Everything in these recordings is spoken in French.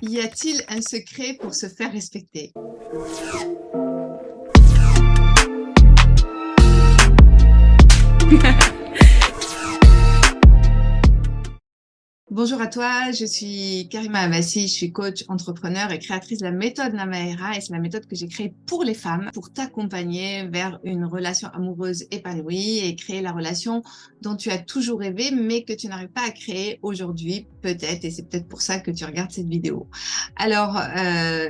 Y a-t-il un secret pour se faire respecter? Bonjour à toi, je suis Karima Amassi, je suis coach, entrepreneur et créatrice de la méthode Namaera et c'est la méthode que j'ai créée pour les femmes pour t'accompagner vers une relation amoureuse épanouie et créer la relation dont tu as toujours rêvé mais que tu n'arrives pas à créer aujourd'hui peut-être et c'est peut-être pour ça que tu regardes cette vidéo. Alors,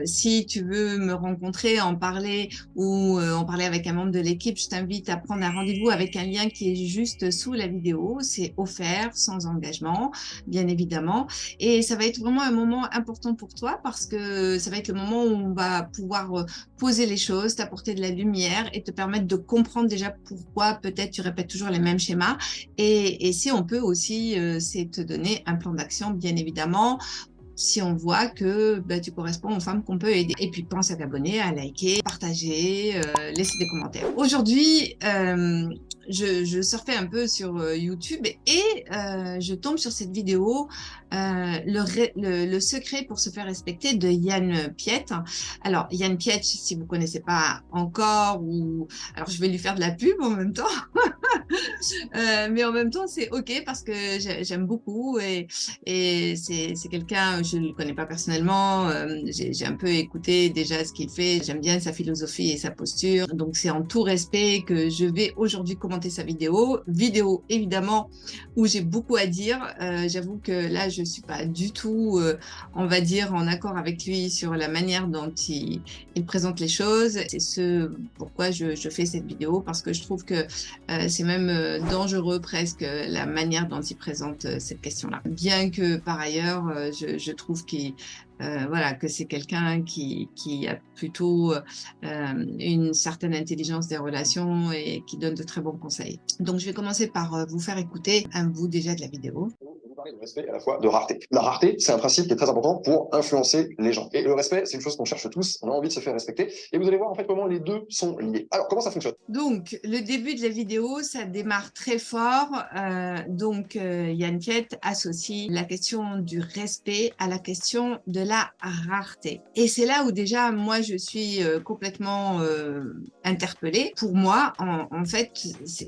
si tu veux me rencontrer, en parler ou en parler avec un membre de l'équipe, je t'invite à prendre un rendez-vous avec un lien qui est juste sous la vidéo. C'est offert, sans engagement, bien évidemment. Et ça va être vraiment un moment important pour toi parce que ça va être le moment où on va pouvoir poser les choses, t'apporter de la lumière et te permettre de comprendre déjà pourquoi peut-être tu répètes toujours les mêmes schémas. Et si on peut aussi, c'est te donner un plan d'action, bien évidemment, si on voit que tu corresponds aux femmes qu'on peut aider. Et puis, pense à t'abonner, à liker, partager, laisser des commentaires. Aujourd'hui, je surfais un peu sur YouTube et je tombe sur cette vidéo, le secret pour se faire respecter de Yann Piet. Alors, Yann Piet, si vous ne connaissez pas encore, alors je vais lui faire de la pub en même temps. Mais en même temps, c'est OK parce que j'aime beaucoup et c'est quelqu'un, je ne le connais pas personnellement, j'ai un peu écouté déjà ce qu'il fait, j'aime bien sa philosophie et sa posture, donc c'est en tout respect que je vais aujourd'hui commenter sa vidéo évidemment où j'ai beaucoup à dire. J'avoue que là, je ne suis pas du tout, on va dire, en accord avec lui sur la manière dont il présente les choses. C'est ce pourquoi je fais cette vidéo, parce que je trouve que c'est même dangereux presque la manière dont il présente cette question-là. Bien que par ailleurs, je trouve voilà, que c'est quelqu'un qui a plutôt une certaine intelligence des relations et qui donne de très bons conseils. Donc, je vais commencer par vous faire écouter un bout déjà de la vidéo. Vous parlez de respect et à la fois de rareté. La rareté, c'est un principe qui est très important pour influencer les gens. Et le respect, c'est une chose qu'on cherche tous. On a envie de se faire respecter. Et vous allez voir en fait comment les deux sont liés. Alors, comment ça fonctionne? Donc, le début de la vidéo, ça démarre très fort. Yann Piet associe la question du respect à la question de la rareté. Et c'est là où déjà, moi, je suis complètement interpellée. Pour moi, en fait,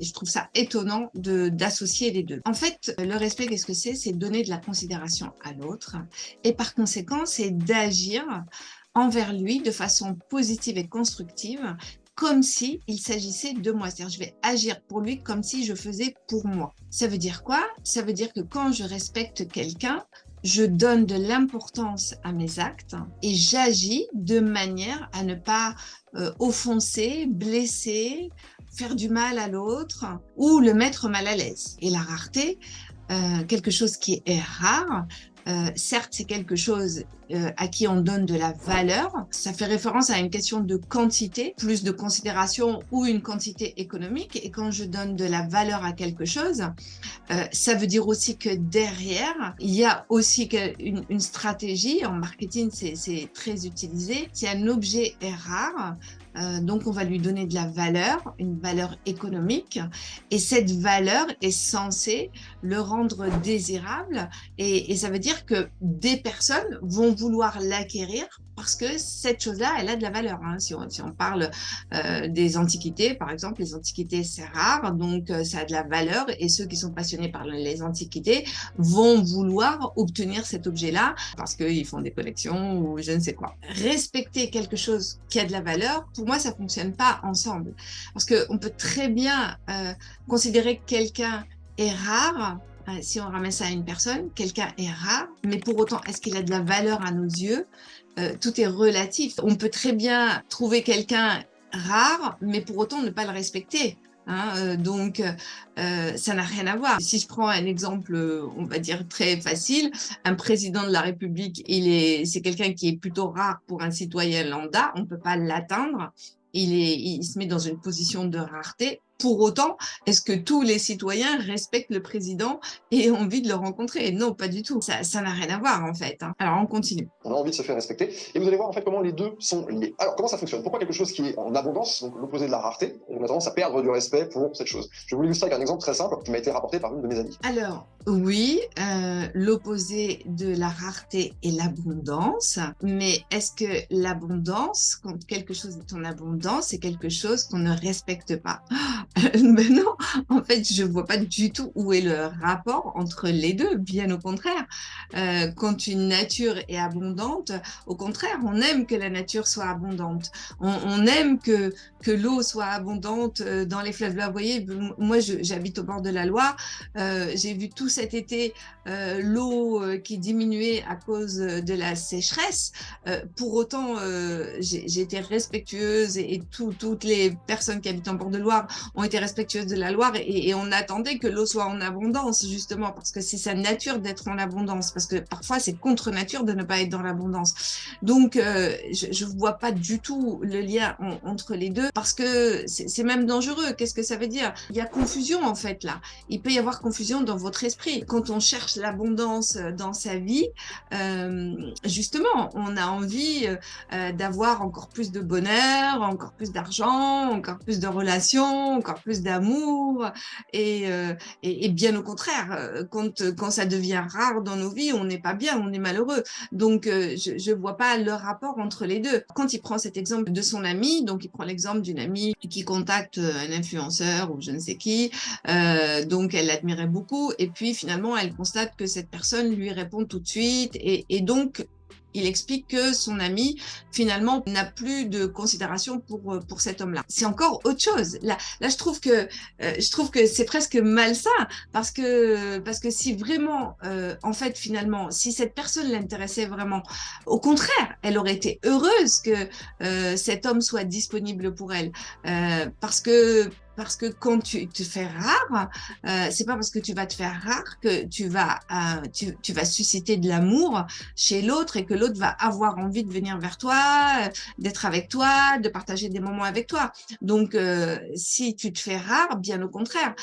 je trouve ça étonnant d'associer les deux. En fait, le respect, qu'est-ce que c'est? C'est donner de la considération à l'autre. Et par conséquent, c'est d'agir envers lui de façon positive et constructive, comme si il s'agissait de moi. C'est-à-dire, je vais agir pour lui comme si je faisais pour moi. Ça veut dire quoi? Ça veut dire que quand je respecte quelqu'un, je donne de l'importance à mes actes et j'agis de manière à ne pas offenser, blesser, faire du mal à l'autre ou le mettre mal à l'aise. Et la rareté, quelque chose qui est rare, certes, c'est quelque chose à qui on donne de la valeur. Ça fait référence à une question de quantité, plus de considération ou une quantité économique. Et quand je donne de la valeur à quelque chose, ça veut dire aussi que derrière, il y a aussi une stratégie. En marketing, c'est très utilisé. Si un objet est rare, donc on va lui donner de la valeur, une valeur économique, et cette valeur est censée le rendre désirable, et ça veut dire que des personnes vont vouloir l'acquérir parce que cette chose-là, elle a de la valeur. Hein. Si on parle des antiquités, par exemple, les antiquités, c'est rare, donc ça a de la valeur, et ceux qui sont passionnés par les antiquités vont vouloir obtenir cet objet-là parce qu'ils font des collections ou je ne sais quoi. Respecter quelque chose qui a de la valeur, pour moi, ça ne fonctionne pas ensemble. Parce qu'on peut très bien considérer que quelqu'un est rare. Si on ramène ça à une personne, quelqu'un est rare, mais pour autant, est-ce qu'il a de la valeur à nos yeux? Tout est relatif. On peut très bien trouver quelqu'un rare, mais pour autant ne pas le respecter. Hein, ça n'a rien à voir. Si je prends un exemple, on va dire très facile, un président de la République, c'est quelqu'un qui est plutôt rare pour un citoyen lambda, on ne peut pas l'atteindre. Il se met dans une position de rareté. Pour autant, est-ce que tous les citoyens respectent le président et ont envie de le rencontrer? Non, pas du tout. Ça n'a rien à voir, en fait, hein. Alors, on continue. On a envie de se faire respecter. Et vous allez voir en fait comment les deux sont liés. Alors, comment ça fonctionne? Pourquoi quelque chose qui est en abondance, donc l'opposé de la rareté, on a tendance à perdre du respect pour cette chose? Je vais vous illustrer avec un exemple très simple qui m'a été rapporté par une de mes amies. Alors, oui, l'opposé de la rareté est l'abondance, mais est-ce que l'abondance, quand quelque chose est en abondance, c'est quelque chose qu'on ne respecte pas? Ben non, en fait, je vois pas du tout où est le rapport entre les deux, bien au contraire. Quand une nature est abondante, au contraire, on aime que la nature soit abondante. On aime que l'eau soit abondante dans les fleuves. Là, vous voyez, moi, j'habite au bord de la Loire. J'ai vu tout cet été l'eau qui diminuait à cause de la sécheresse. Pour autant, j'ai été respectueuse et toutes les personnes qui habitent en bord de Loire ont été respectueuses de la Loire et on attendait que l'eau soit en abondance, justement, parce que c'est sa nature d'être en abondance, parce que parfois c'est contre nature de ne pas être dans l'abondance. Donc, je ne vois pas du tout le lien entre les deux, parce que c'est même dangereux. Qu'est-ce que ça veut dire? Il y a confusion, en fait, là. Il peut y avoir confusion dans votre esprit. Quand on cherche l'abondance dans sa vie, justement, on a envie d'avoir encore plus de bonheur, encore plus d'argent, encore plus de relations, encore plus d'amour. Et bien au contraire, quand ça devient rare dans nos vies, on n'est pas bien, on est malheureux. Donc, je ne vois pas le rapport entre les deux. Quand il prend cet exemple de son ami, donc il prend l'exemple d'une amie qui contacte un influenceur ou je ne sais qui, donc elle l'admirait beaucoup, et puis finalement elle constate que cette personne lui répond tout de suite, et donc il explique que son ami, finalement, n'a plus de considération pour cet homme-là. C'est encore autre chose. Là, je trouve que c'est presque malsain, parce que si vraiment, en fait, finalement, si cette personne l'intéressait vraiment, au contraire, elle aurait été heureuse que cet homme soit disponible pour elle, parce que quand tu te fais rare, c'est pas parce que tu vas te faire rare que tu vas susciter de l'amour chez l'autre et que l'autre va avoir envie de venir vers toi, d'être avec toi, de partager des moments avec toi. Donc, si tu te fais rare, bien au contraire,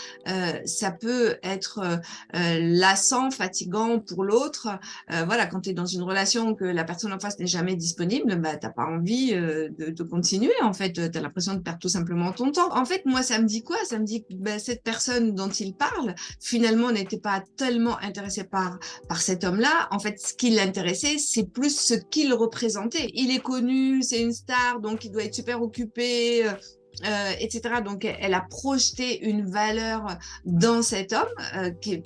ça peut être lassant, fatigant pour l'autre. Voilà, quand tu es dans une relation que la personne en face n'est jamais disponible, bah, tu n'as pas envie de continuer, en fait. Tu as l'impression de perdre tout simplement ton temps. En fait, moi, ça me dit quoi? Ça me dit que cette personne dont il parle, finalement, n'était pas tellement intéressée par cet homme-là. En fait, ce qui l'intéressait, c'est plus ce qu'il représentait. Il est connu, c'est une star, donc il doit être super occupé, etc. Donc, elle a projeté une valeur dans cet homme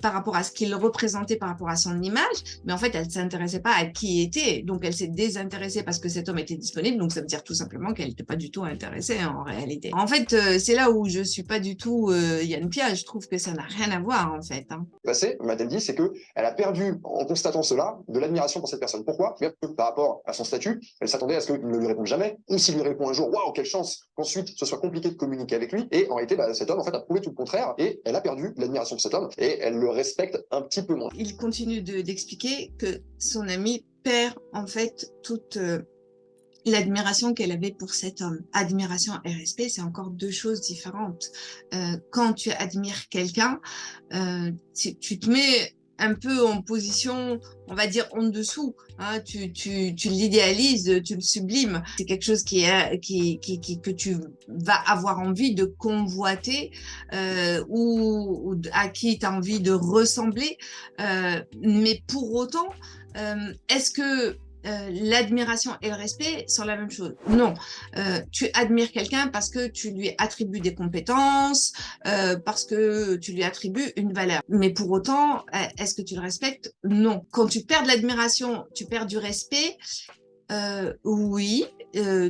par rapport à ce qu'il représentait, par rapport à son image, mais en fait, elle ne s'intéressait pas à qui il était, donc elle s'est désintéressée parce que cet homme était disponible, donc ça veut dire tout simplement qu'elle n'était pas du tout intéressée en réalité. En fait, c'est là où je ne suis pas du tout Yann Pia, je trouve que ça n'a rien à voir en fait. M'a-t-elle dit, c'est qu'elle a perdu, en constatant cela, de l'admiration pour cette personne. Pourquoi? Par rapport à son statut, elle s'attendait à ce qu'il ne lui réponde jamais, ou s'il lui répond un jour, waouh, quelle chance, qu'ensuite ce soit compliqué de communiquer avec lui. Et en réalité, cet homme en fait a prouvé tout le contraire, et elle a perdu l'admiration de cet homme, et elle le respecte un petit peu moins. Il continue d'expliquer que son ami perd en fait toute l'admiration qu'elle avait pour cet homme. Admiration et respect, c'est encore deux choses différentes. Quand tu admires quelqu'un, tu te mets un peu en position, on va dire, en dessous. Hein, tu l'idéalises, tu le sublimes. C'est quelque chose que tu vas avoir envie de convoiter ou à qui tu as envie de ressembler. Mais pour autant, est-ce que l'admiration et le respect sont la même chose? Non. Tu admires quelqu'un parce que tu lui attribues des compétences, parce que tu lui attribues une valeur. Mais pour autant, est-ce que tu le respectes? Non. Quand tu perds de l'admiration, tu perds du respect. Oui,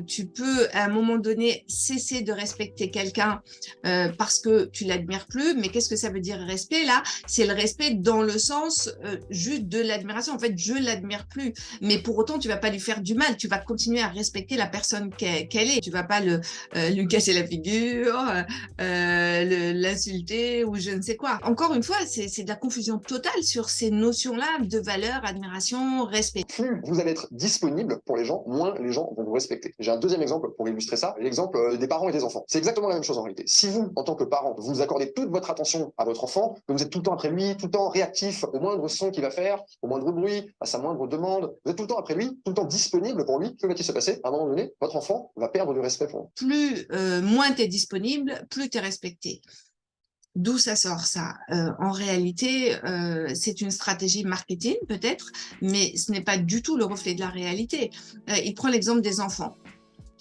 tu peux à un moment donné cesser de respecter quelqu'un parce que tu l'admires plus, mais qu'est-ce que ça veut dire respect là? C'est le respect dans le sens juste de l'admiration. En fait, je l'admire plus, mais pour autant, tu vas pas lui faire du mal. Tu vas continuer à respecter la personne qu'elle est. Tu vas pas lui casser la figure, l'insulter ou je ne sais quoi. Encore une fois, c'est de la confusion totale sur ces notions-là de valeur, admiration, respect. Plus vous allez être disponible pour les gens, moins les gens vont vous respecter. respecté. J'ai un deuxième exemple pour illustrer ça, l'exemple des parents et des enfants. C'est exactement la même chose en réalité. Si vous, en tant que parent, vous accordez toute votre attention à votre enfant, que vous êtes tout le temps après lui, tout le temps réactif au moindre son qu'il va faire, au moindre bruit, à sa moindre demande, vous êtes tout le temps après lui, tout le temps disponible pour lui, que va-t-il se passer? À un moment donné, votre enfant va perdre du respect pour vous. Plus moins tu es disponible, plus tu es respecté. D'où ça sort ça? En réalité, c'est une stratégie marketing peut-être, mais ce n'est pas du tout le reflet de la réalité. Il prend l'exemple des enfants.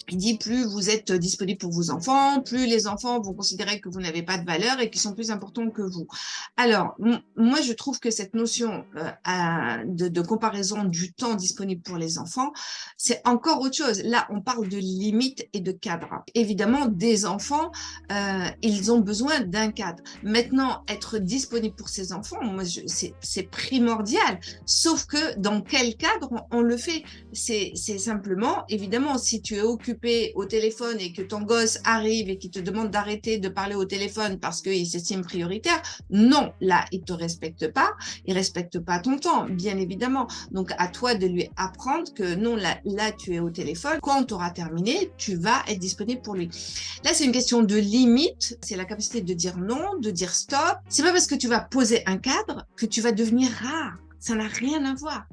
Il dit plus vous êtes disponible pour vos enfants, plus les enfants vont considérer que vous n'avez pas de valeur et qu'ils sont plus importants que vous. Alors, moi, je trouve que cette notion de comparaison du temps disponible pour les enfants, c'est encore autre chose. Là, on parle de limites et de cadre. Évidemment, des enfants, ils ont besoin d'un cadre. Maintenant, être disponible pour ces enfants, moi, c'est primordial. Sauf que dans quel cadre on le fait? C'est simplement, évidemment, si tu es occupé au téléphone et que ton gosse arrive et qu'il te demande d'arrêter de parler au téléphone parce qu'il s'estime prioritaire, non, là, il te respecte pas, il respecte pas ton temps, bien évidemment. Donc, à toi de lui apprendre que non, là tu es au téléphone. Quand tu auras terminé, tu vas être disponible pour lui. Là, c'est une question de limite. C'est la capacité de dire non, de dire stop. C'est pas parce que tu vas poser un cadre que tu vas devenir rare. Ça n'a rien à voir.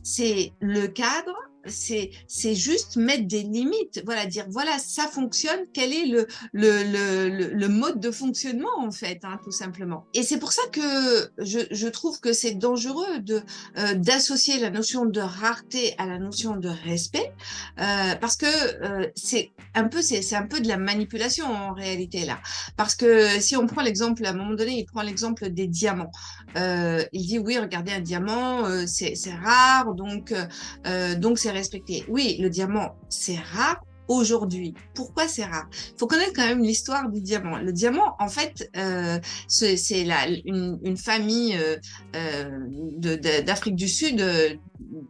C'est le cadre, c'est juste mettre des limites, voilà, dire voilà, ça fonctionne, quel est le mode de fonctionnement en fait, hein, tout simplement. Et c'est pour ça que je trouve que c'est dangereux d'associer la notion de rareté à la notion de respect, parce que c'est un peu de la manipulation en réalité là. Parce que si on prend l'exemple, à un moment donné, il prend l'exemple des diamants. Il dit oui, regardez un diamant, c'est rare, donc c'est respecté. Oui, le diamant, c'est rare aujourd'hui. Pourquoi c'est rare? Il faut connaître quand même l'histoire du diamant. Le diamant, en fait, c'est une famille d'Afrique du Sud,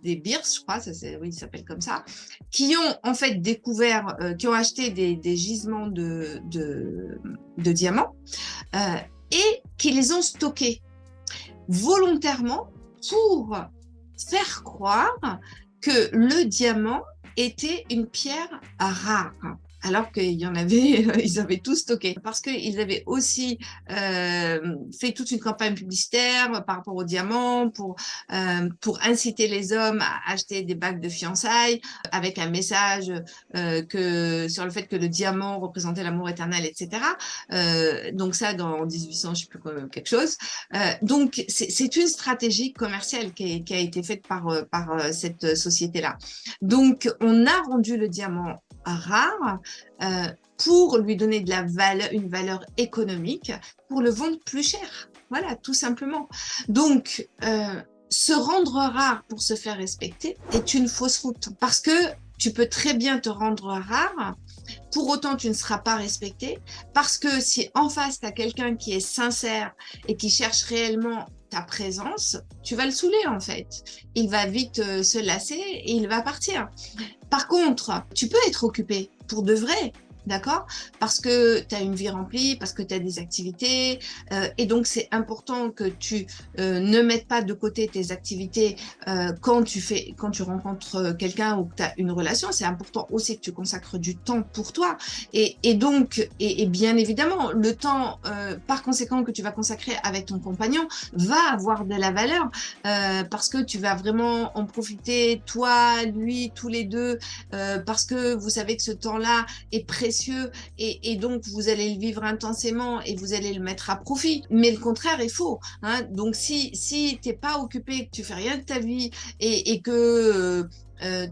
des Beers, je crois, oui, ça s'appelle comme ça, qui ont en fait découvert, qui ont acheté des gisements de diamants et qui les ont stockés volontairement pour faire croire que le diamant était une pierre rare, alors qu'il y en avait, ils avaient tout stocké. Parce qu'ils avaient aussi fait toute une campagne publicitaire par rapport au diamant pour inciter les hommes à acheter des bagues de fiançailles avec un message sur le fait que le diamant représentait l'amour éternel, etc. Donc ça, dans 1800, je sais plus quelque chose. Donc c'est une stratégie commerciale qui a été faite par cette société-là. Donc on a rendu le diamant rare pour lui donner une valeur économique, pour le vendre plus cher. Voilà, tout simplement. Donc, se rendre rare pour se faire respecter est une fausse route. Parce que tu peux très bien te rendre rare, pour autant tu ne seras pas respecté. Parce que si en face, tu as quelqu'un qui est sincère et qui cherche réellement ta présence, tu vas le saouler en fait. Il va vite se lasser et il va partir. Par contre, tu peux être occupé pour de vrai, d'accord? Parce que tu as une vie remplie, parce que tu as des activités, et donc c'est important que tu ne mettes pas de côté tes activités quand tu rencontres quelqu'un ou que tu as une relation. C'est important aussi que tu consacres du temps pour toi. Et donc, bien évidemment, le temps, par conséquent, que tu vas consacrer avec ton compagnon va avoir de la valeur parce que tu vas vraiment en profiter, toi, lui, tous les deux, parce que vous savez que ce temps-là est précieux et donc vous allez le vivre intensément et vous allez le mettre à profit. Mais le contraire est faux, hein. Donc si t'es pas occupé, que tu fais rien de ta vie et que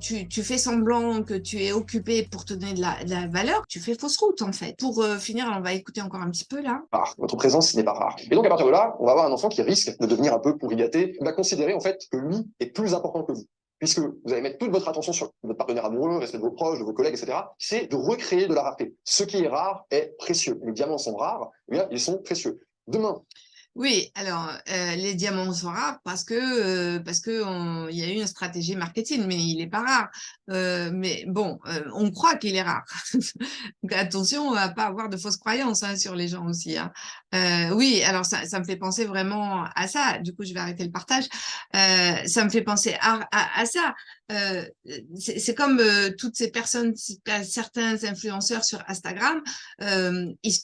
tu fais semblant que tu es occupé pour te donner de la valeur, tu fais fausse route en fait. Pour finir, on va écouter encore un petit peu là. Votre présence n'est pas rare. Et donc à partir de là, on va avoir un enfant qui risque de devenir un peu pourri gâté. Il va considérer en fait que lui est plus important que vous. Puisque vous allez mettre toute votre attention sur votre partenaire amoureux, respect de vos proches, de vos collègues, etc., c'est de recréer de la rareté. Ce qui est rare est précieux. Les diamants sont rares, mais là, ils sont précieux. Demain, Oui, alors, les diamants sont rares parce que il y a eu une stratégie marketing, mais il est pas rare. Mais bon, on croit qu'il est rare. Donc attention à pas avoir de fausses croyances, hein, sur les gens aussi, hein. Oui, alors ça me fait penser vraiment à ça. Du coup, je vais arrêter le partage. Ça me fait penser à ça. C'est comme, toutes ces personnes, certains influenceurs sur Instagram,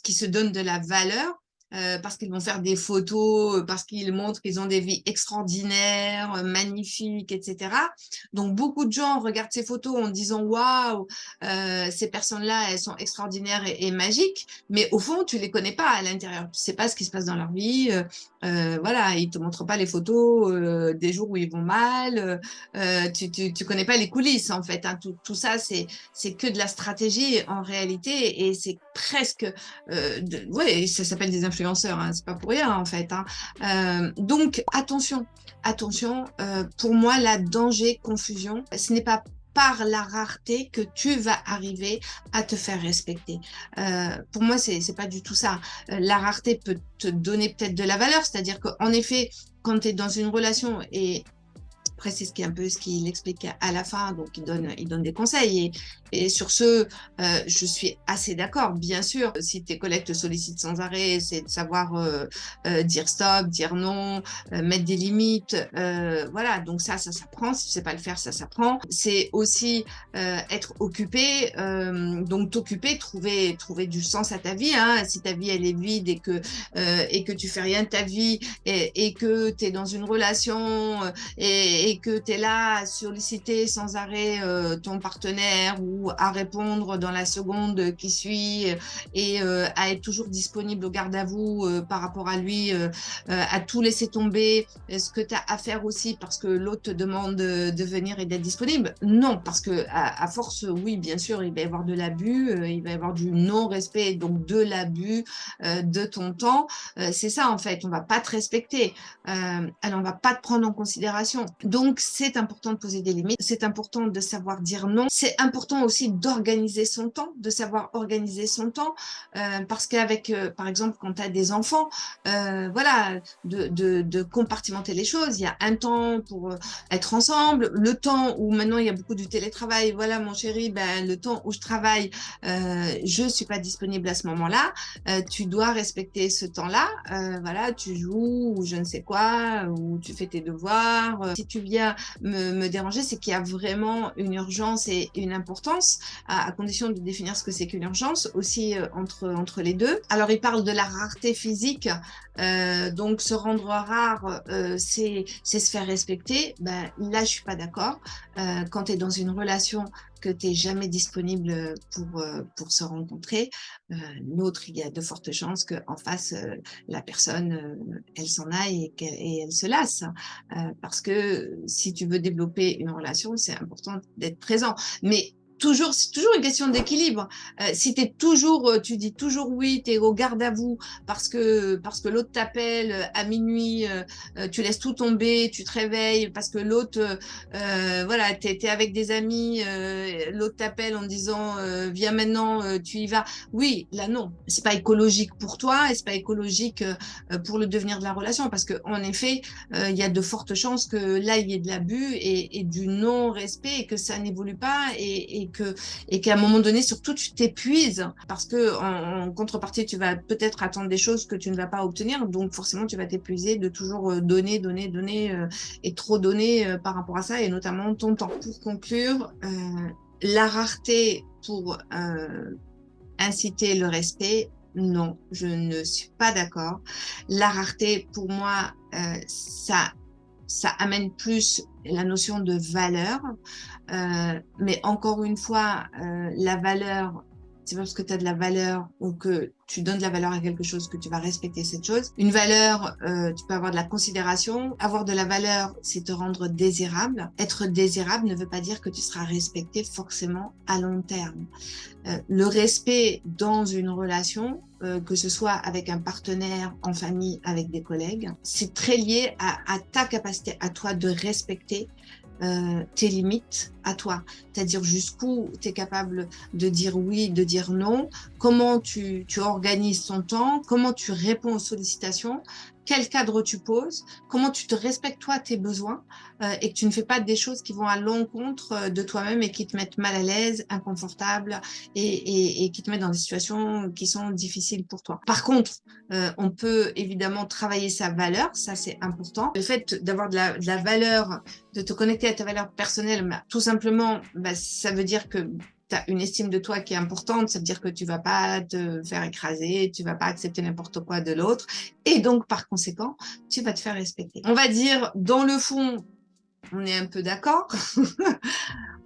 qui se donnent de la valeur parce qu'ils vont faire des photos, parce qu'ils montrent qu'ils ont des vies extraordinaires, magnifiques, etc. Donc, beaucoup de gens regardent ces photos en disant waouh, ces personnes-là, elles sont extraordinaires et magiques, mais au fond, tu les connais pas à l'intérieur. Tu sais pas ce qui se passe dans leur vie. Voilà, ils te montrent pas les photos des jours où ils vont mal. Tu connais pas les coulisses en fait, hein. Tout ça, c'est que de la stratégie en réalité, et c'est presque ouais, ça s'appelle des influenceurs, hein, c'est pas pour rien en fait, hein. Donc attention, pour moi, la danger, confusion, ce n'est pas par la rareté que tu vas arriver à te faire respecter. Pour moi, c'est pas du tout ça. La rareté peut te donner peut-être de la valeur, c'est-à-dire qu'en effet, quand tu es dans une relation et après, c'est un peu ce qu'il explique à la fin, donc il donne des conseils. Et sur ce, je suis assez d'accord. Bien sûr, si tes collègues te sollicitent sans arrêt, c'est de savoir dire stop, dire non, mettre des limites. Voilà, donc ça s'apprend. Si tu sais pas le faire, ça s'apprend. C'est aussi être occupé, donc t'occuper, trouver du sens à ta vie, hein. Si ta vie elle est vide et que tu fais rien de ta vie et que tu es dans une relation et que tu es là à solliciter sans arrêt ton partenaire ou à répondre dans la seconde qui suit et à être toujours disponible au garde à vous par rapport à lui, à tout laisser tomber, ce que tu as à faire aussi parce que l'autre te demande de venir et d'être disponible. Non, parce que à force, oui, bien sûr, il va y avoir de l'abus, il va y avoir du non-respect, donc de l'abus de ton temps. C'est ça en fait, on va pas te respecter, alors on va pas te prendre en considération. Donc, c'est important de poser des limites, c'est important de savoir dire non, c'est important aussi d'organiser son temps, de savoir organiser son temps, parce qu'avec, par exemple, quand tu as des enfants, voilà, de compartimenter les choses. Il y a un temps pour être ensemble, le temps où maintenant il y a beaucoup du télétravail. Voilà, mon chéri, ben, le temps où je travaille, je suis pas disponible à ce moment-là. Tu dois respecter ce temps-là. Voilà, tu joues ou je ne sais quoi, ou tu fais tes devoirs. Si tu viens me déranger, c'est qu'il y a vraiment une urgence et une importance, à condition de définir ce que c'est qu'une urgence aussi entre les deux. Alors, il parle de la rareté physique. Donc, se rendre rare, c'est se faire respecter. Ben, là, je suis pas d'accord. Quand tu es dans une relation que tu n'es jamais disponible pour se rencontrer, l'autre, il y a de fortes chances qu'en face, la personne, elle s'en aille et elle se lasse. Parce que si tu veux développer une relation, c'est important d'être présent. Mais toujours, c'est toujours une question d'équilibre. Si t'es toujours, tu dis toujours oui, tu es au garde à vous parce que l'autre t'appelle à minuit, tu laisses tout tomber, tu te réveilles parce que l'autre, voilà, t'es avec des amis, l'autre t'appelle en disant viens maintenant, tu y vas. Oui, là non, c'est pas écologique pour toi et c'est pas écologique pour le devenir de la relation parce que en effet, il y a de fortes chances que là il y ait de l'abus et du non-respect et que ça n'évolue pas et qu'à un moment donné surtout tu t'épuises parce que en contrepartie tu vas peut-être attendre des choses que tu ne vas pas obtenir, donc forcément tu vas t'épuiser de toujours donner et trop donner par rapport à ça et notamment ton temps. Pour conclure, la rareté pour inciter le respect, non, je ne suis pas d'accord. La rareté, pour moi, ça amène plus la notion de valeur. Mais encore une fois, la valeur, c'est pas parce que tu as de la valeur ou que tu donnes de la valeur à quelque chose que tu vas respecter cette chose. Une valeur, tu peux avoir de la considération. Avoir de la valeur, c'est te rendre désirable. Être désirable ne veut pas dire que tu seras respecté forcément à long terme. Le respect dans une relation, que ce soit avec un partenaire, en famille, avec des collègues, c'est très lié à ta capacité à toi de respecter tes limites à toi, c'est-à-dire jusqu'où tu es capable de dire oui, de dire non, comment tu organises ton temps, comment tu réponds aux sollicitations, quel cadre tu poses, comment tu te respectes toi, tes besoins, et que tu ne fais pas des choses qui vont à l'encontre de toi-même et qui te mettent mal à l'aise, inconfortable et qui te mettent dans des situations qui sont difficiles pour toi. Par contre, on peut évidemment travailler sa valeur, ça c'est important. Le fait d'avoir de la valeur, de te connecter à ta valeur personnelle, bah, tout simplement, bah, ça veut dire que tu as une estime de toi qui est importante, ça veut dire que tu vas pas te faire écraser, tu vas pas accepter n'importe quoi de l'autre, et donc par conséquent, tu vas te faire respecter. On va dire, dans le fond, on est un peu d'accord.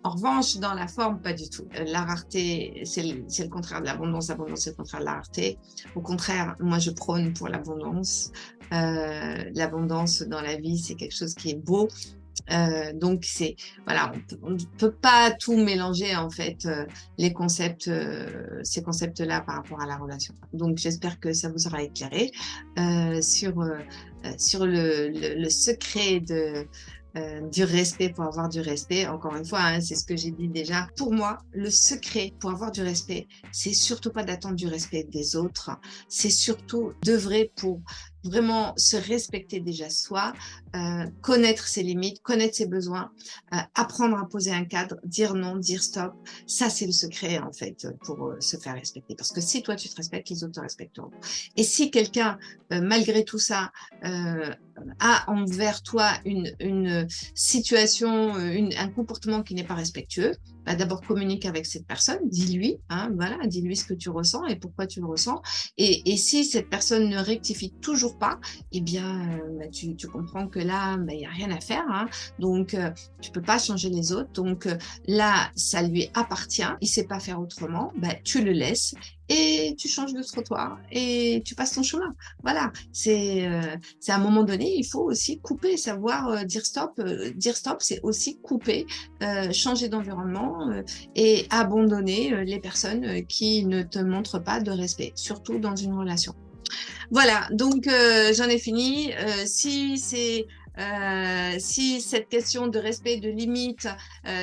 En revanche, dans la forme, pas du tout. La rareté, c'est le contraire de l'abondance. L'abondance, c'est le contraire de la rareté. Au contraire, moi, je prône pour l'abondance. L'abondance dans la vie, c'est quelque chose qui est beau. Donc, voilà, on ne peut pas tout mélanger, en fait, les concepts, ces concepts-là par rapport à la relation. Donc, j'espère que ça vous aura éclairé sur le secret du respect pour avoir du respect. Encore une fois, hein, c'est ce que j'ai dit déjà. Pour moi, le secret pour avoir du respect, c'est surtout pas d'attendre du respect des autres. C'est surtout d'œuvrer pour vraiment se respecter déjà soi, connaître ses limites, connaître ses besoins, apprendre à poser un cadre, dire non, dire stop. Ça, c'est le secret, en fait, pour se faire respecter. Parce que si toi, tu te respectes, les autres te respecteront. Et si quelqu'un, malgré tout ça, a envers toi une situation, un comportement qui n'est pas respectueux, bah d'abord communique avec cette personne, dis-lui, hein, voilà, dis-lui ce que tu ressens et pourquoi tu le ressens. Et si cette personne ne rectifie toujours pas, eh bien, bah, tu comprends que là, bah, y a rien à faire, hein, donc tu peux pas changer les autres. Donc là, ça lui appartient, il sait pas faire autrement, bah, tu le laisses et tu changes de trottoir et tu passes ton chemin. Voilà, c'est à un moment donné, il faut aussi couper, savoir dire stop. Dire stop, c'est aussi couper, changer d'environnement et abandonner les personnes qui ne te montrent pas de respect, surtout dans une relation. Voilà, donc j'en ai fini. Si cette question de respect, de limite,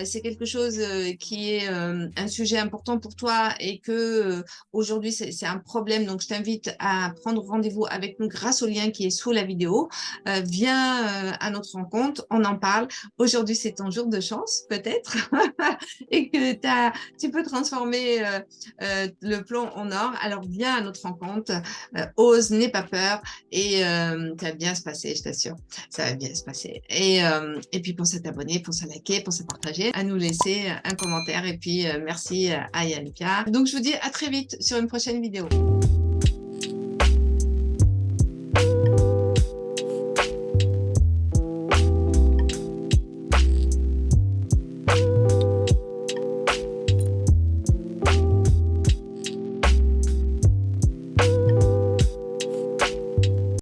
c'est quelque chose qui est un sujet important pour toi et que aujourd'hui c'est un problème, donc je t'invite à prendre rendez-vous avec nous grâce au lien qui est sous la vidéo. Viens à notre rencontre, on en parle. Aujourd'hui c'est ton jour de chance peut-être et que tu peux transformer le plomb en or. Alors viens à notre rencontre, ose, n'aie pas peur et ça va bien se passer, je t'assure. Ça va bien se passer. Et puis, pense à t'abonner, pense à liker, pense à partager, à nous laisser un commentaire. Et puis, merci à Yann Pia. Donc, je vous dis à très vite sur une prochaine vidéo.